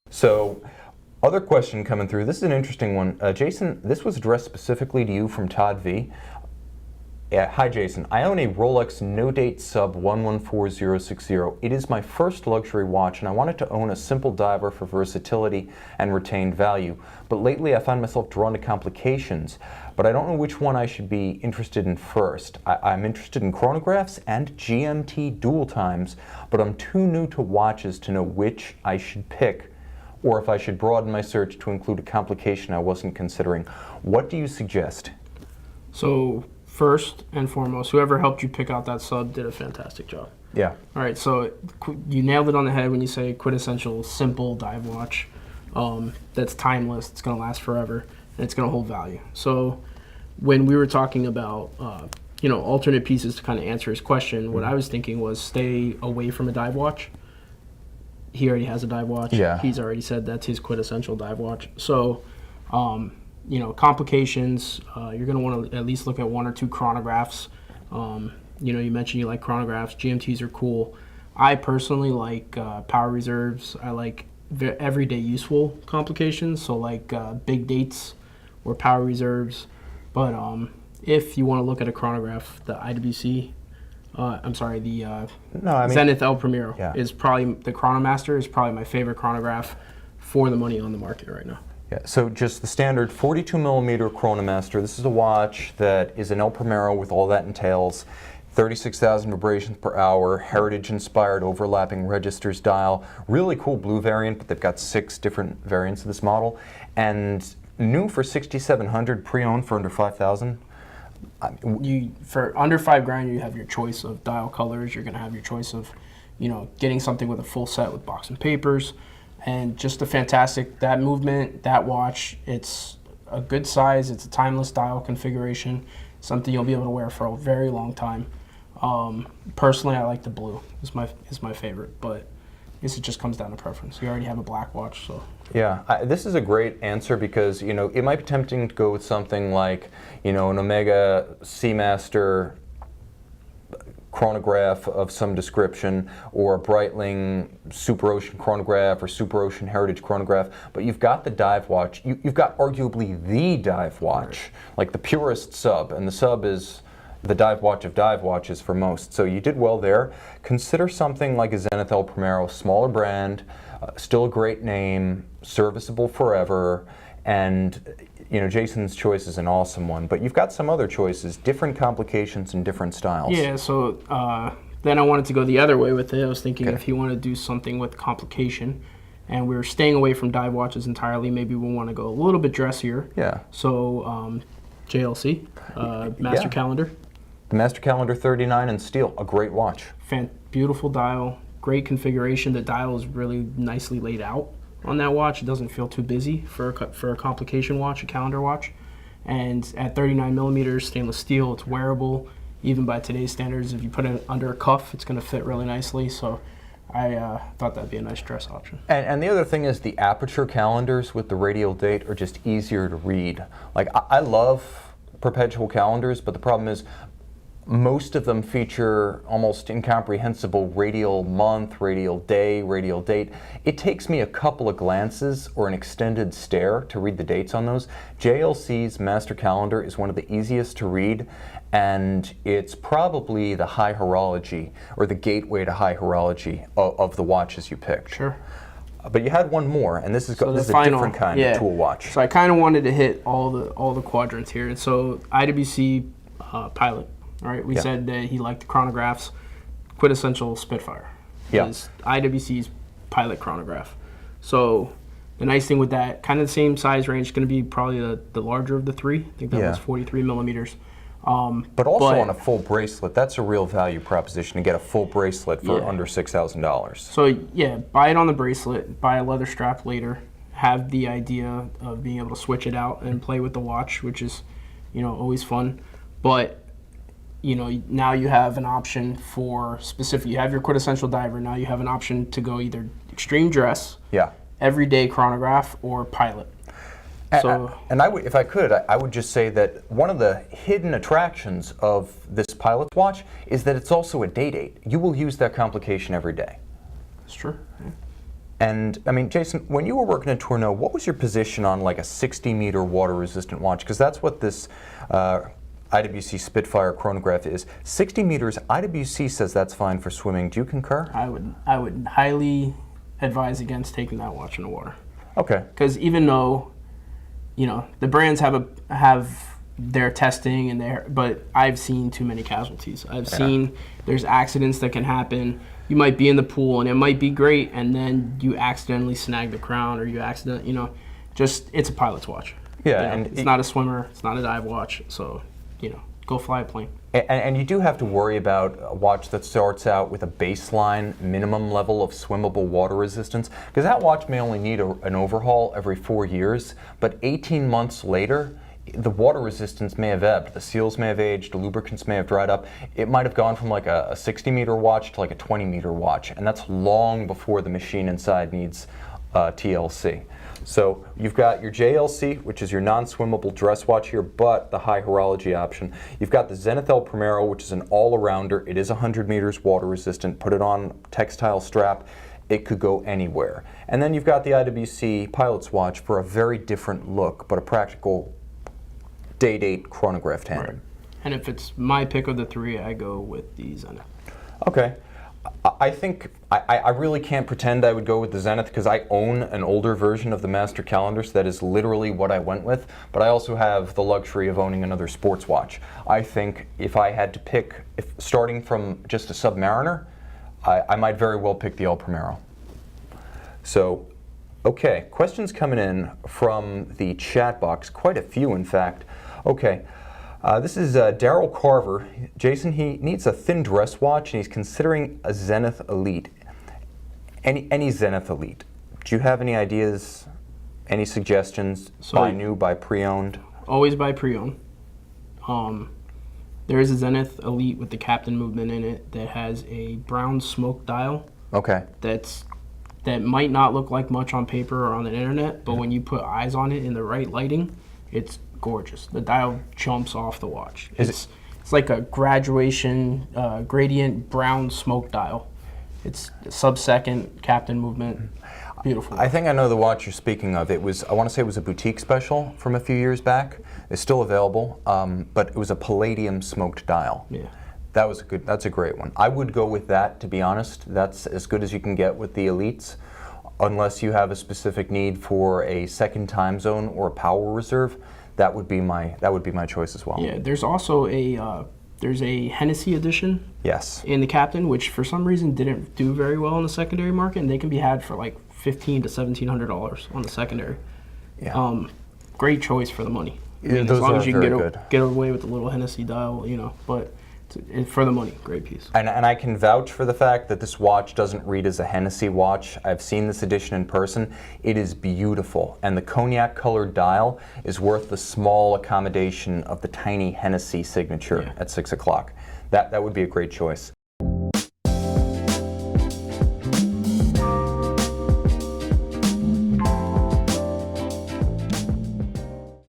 So, other question coming through. This is an interesting one. Jason, this was addressed specifically to you from Todd V. Yeah, hi Jason, I own a Rolex no-date sub 114060. It is my first luxury watch and I wanted to own a simple diver for versatility and retained value. But lately I find myself drawn to complications, but I don't know which one I should be interested in first. I'm interested in chronographs and GMT dual times, but I'm too new to watches to know which I should pick, or if I should broaden my search to include a complication I wasn't considering. What do you suggest? So, first and foremost, whoever helped you pick out that sub did a fantastic job. Yeah. All right, so you nailed it on the head when you say quintessential, simple dive watch that's timeless, it's going to last forever, and it's going to hold value. So when we were talking about, alternate pieces to kind of answer his question, what I was thinking was stay away from a dive watch. He already has a dive watch. Yeah. He's already said that's his quintessential dive watch. So, complications, you're going to want to at least look at one or two chronographs. You mentioned you like chronographs. GMTs are cool. I personally like power reserves. I like everyday useful complications, so like big dates or power reserves. But if you want to look at a chronograph, the IWC, Zenith El Primero is probably, the Chrono Master is probably my favorite chronograph for the money on the market right now. Yeah, so just the standard 42 millimeter Chrono Master. This is a watch that is an El Primero with all that entails. 36,000 vibrations per hour, heritage-inspired overlapping registers dial. Really cool blue variant, but they've got 6 different variants of this model. And new for 6,700, pre-owned for under 5,000. For under $5,000, you have your choice of dial colors. You're going to have your choice of, getting something with a full set with box and papers. And just a fantastic, that movement, that watch, it's a good size, it's a timeless dial configuration, something you'll be able to wear for a very long time. Personally, I like the blue, is my favorite, but I guess it just comes down to preference. You already have a black watch, so. Yeah, this is a great answer because, it might be tempting to go with something like, an Omega Seamaster chronograph of some description, or a Breitling Super Ocean chronograph or Super Ocean Heritage chronograph, but you've got the dive watch. You've got arguably the dive watch, like the purest sub, and the sub is the dive watch of dive watches for most. So you did well there. Consider something like a Zenith El Primero, smaller brand, still a great name, serviceable forever, and Jason's choice is an awesome one, but you've got some other choices, different complications and different styles. Yeah, so then I wanted to go the other way with it. I was thinking if you want to do something with complication, and we're staying away from dive watches entirely, maybe we want to go a little bit dressier. Yeah. So JLC, Master Calendar. The Master Calendar 39 in steel, a great watch. Beautiful dial, great configuration. The dial is really nicely laid out on that watch. It doesn't feel too busy for a complication watch, a calendar watch. And at 39 millimeters stainless steel, it's wearable. Even by today's standards, if you put it under a cuff, it's going to fit really nicely. So I thought that'd be a nice dress option. And the other thing is the aperture calendars with the radial date are just easier to read. Like I love perpetual calendars, but the problem is most of them feature almost incomprehensible radial month, radial day, radial date. It takes me a couple of glances or an extended stare to read the dates on those. JLC's Master Calendar is one of the easiest to read, and it's probably the high horology, or the gateway to high horology of the watches you picked. Sure. But you had one more, and this is a different kind of tool watch. So I kind of wanted to hit all the quadrants here. And so IWC Pilot. All right, we said that he liked the chronographs, quintessential Spitfire. Is IWC's Pilot chronograph. So the nice thing with that, kind of the same size range, going to be probably the larger of the three. I think that was 43 millimeters. But also on a full bracelet, that's a real value proposition to get a full bracelet for under $6,000. So yeah, buy it on the bracelet, buy a leather strap later, have the idea of being able to switch it out and play with the watch, which is, always fun. But now you have an option for specific. You have your quintessential diver. Now you have an option to go either extreme dress, everyday chronograph, or pilot. And if I could, I would just say that one of the hidden attractions of this pilot watch is that it's also a day date. You will use that complication every day. That's true. Yeah. And I mean, Jason, when you were working at Tourneau, what was your position on like a 60-meter water-resistant watch? Because that's what this IWC Spitfire chronograph is. 60 meters, IWC says that's fine for swimming. Do you concur? I would highly advise against taking that watch in the water. Okay. Because even though, you know, the brands have their testing and but I've seen too many casualties. I've seen there's accidents that can happen. You might be in the pool and it might be great, and then you accidentally snag the crown, or you it's a pilot's watch. Yeah, You know, and it's not a swimmer, it's not a dive watch, so, you know, go fly a plane. And you do have to worry about a watch that starts out with a baseline minimum level of swimmable water resistance, because that watch may only need an overhaul every 4 years, but 18 months later, the water resistance may have ebbed, the seals may have aged, the lubricants may have dried up. It might have gone from like a 60-meter watch to like a 20-meter watch, and that's long before the machine inside needs TLC. So you've got your JLC, which is your non-swimmable dress watch here, but the high horology option. You've got the Zenith El Primero, which is an all-arounder. It is 100 meters water resistant. Put it on textile strap. It could go anywhere. And then you've got the IWC Pilot's Watch for a very different look, but a practical day-date chronograph hand. Right. And if it's my pick of the three, I go with the Zenith. Okay. I think I really can't pretend I would go with the Zenith, because I own an older version of the Master Calendar, so that is literally what I went with. But I also have the luxury of owning another sports watch. I think if I had to pick, starting from just a Submariner, I might very well pick the El Primero. So, okay, questions coming in from the chat box, quite a few in fact. Okay. This is Daryl Carver. Jason, he needs a thin dress watch, and he's considering a Zenith Elite. Any Zenith Elite. Do you have any ideas, any suggestions? Buy new, buy pre-owned? Always buy pre-owned. There is a Zenith Elite with the Captain movement in it that has a brown smoke dial. Okay. That might not look like much on paper or on the internet, but when you put eyes on it in the right lighting, it's gorgeous. The dial jumps off the watch. It's like a graduation gradient brown smoke dial. It's sub-second Captain movement. Beautiful. I think I know the watch you're speaking of. I want to say it was a boutique special from a few years back. It's still available, but it was a palladium smoked dial. Yeah. That's a great one. I would go with that, to be honest. That's as good as you can get with the Elites, unless you have a specific need for a second time zone or a power reserve. That would be my choice as well. Yeah, there's also there's a Hennessy edition. Yes. In the Captain, which for some reason didn't do very well in the secondary market, and they can be had for like $1,500 to $1,700 on the secondary. Yeah. Great choice for the money. I Yeah, mean, those as long are as you can very get away with the little Hennessy dial, you know, but for the money, great piece. And I can vouch for the fact that this watch doesn't read as a Hennessy watch. I've seen this edition in person. It is beautiful, and the cognac colored dial is worth the small accommodation of the tiny Hennessy signature at 6 o'clock. That would be a great choice.